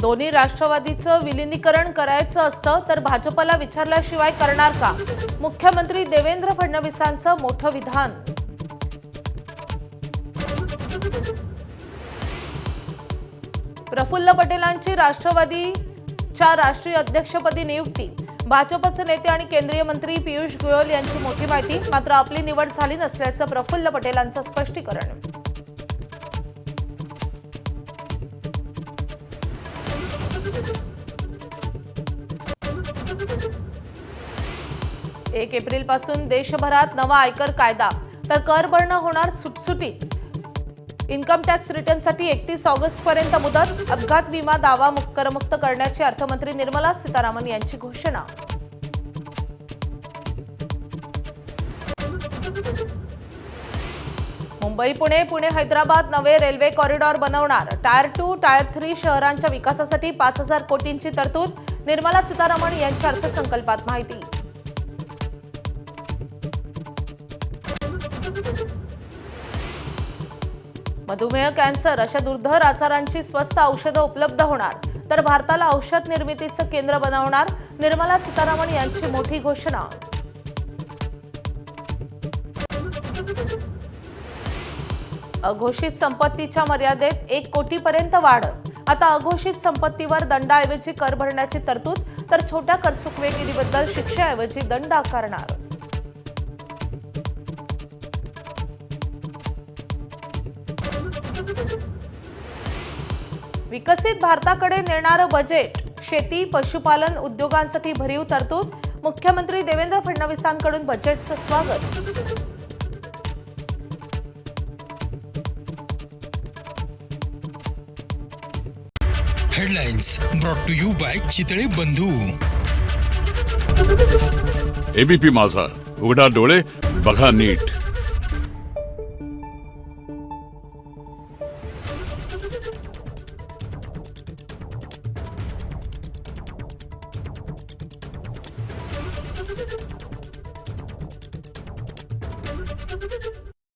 दोन्ही राष्ट्रवादीचं विलीनीकरण करायचं असतं तर भाजपला विचारल्याशिवाय करणार का? मुख्यमंत्री देवेंद्र फडणवीसांचं मोठं विधान. प्रफुल्ल पटेलांची राष्ट्रवादीच्या राष्ट्रीय अध्यक्षपदी नियुक्ती. भाजपचे नेते आणि केंद्रीय मंत्री पियुष गोयल यांची मोठी माहिती. मात्र आपली निवड झाली नसल्याचं प्रफुल्ल पटेलांचं स्पष्टीकरण. 1 एप्रिलपासून देशभरात नवा आयकर कायदा. तर कर भरणं होणार सुटसुटीत. इन्कम टॅक्स रिटर्नसाठी 31 ऑगस्टपर्यंत मुदत. अपघात विमा दावा करमुक्त करण्याची अर्थमंत्री निर्मला सीतारामन यांची घोषणा. मुंबई पुणे पुणे हैदराबाद नवे रेल्वे कॉरिडॉर बनवणार. टायर 2 टायर 3 शहरांच्या विकासासाठी 5000 कोटींची तरतूद. निर्मला सीतारामन यांच्या अर्थसंकल्पात माहिती. मधुमेह, कॅन्सर अशा दुर्धर आजारांची स्वस्त औषधं उपलब्ध होणार. तर भारताला औषध निर्मितीचं केंद्र बनवणार. निर्मला सीतारामन यांची मोठी घोषणा. अघोषित संपत्तीच्या मर्यादेत 1 कोटीपर्यंत वाढ. आता अघोषित संपत्तीवर दंडाऐवजी कर भरण्याची तरतूद. तर छोट्या करचुकवेगिरीबद्दल शिक्षेऐवजी दंड आकारणार. विकसित भारताकडे नेणारं बजेट. शेती पशुपालन उद्योगांसाठी भरीव तरतूद. मुख्यमंत्री देवेंद्र फडणवीसांकडून बजेटचं स्वागत. Headlines brought to you by Chitale Bandhu. ABP माझा, उघडा डोळे बघा नीट.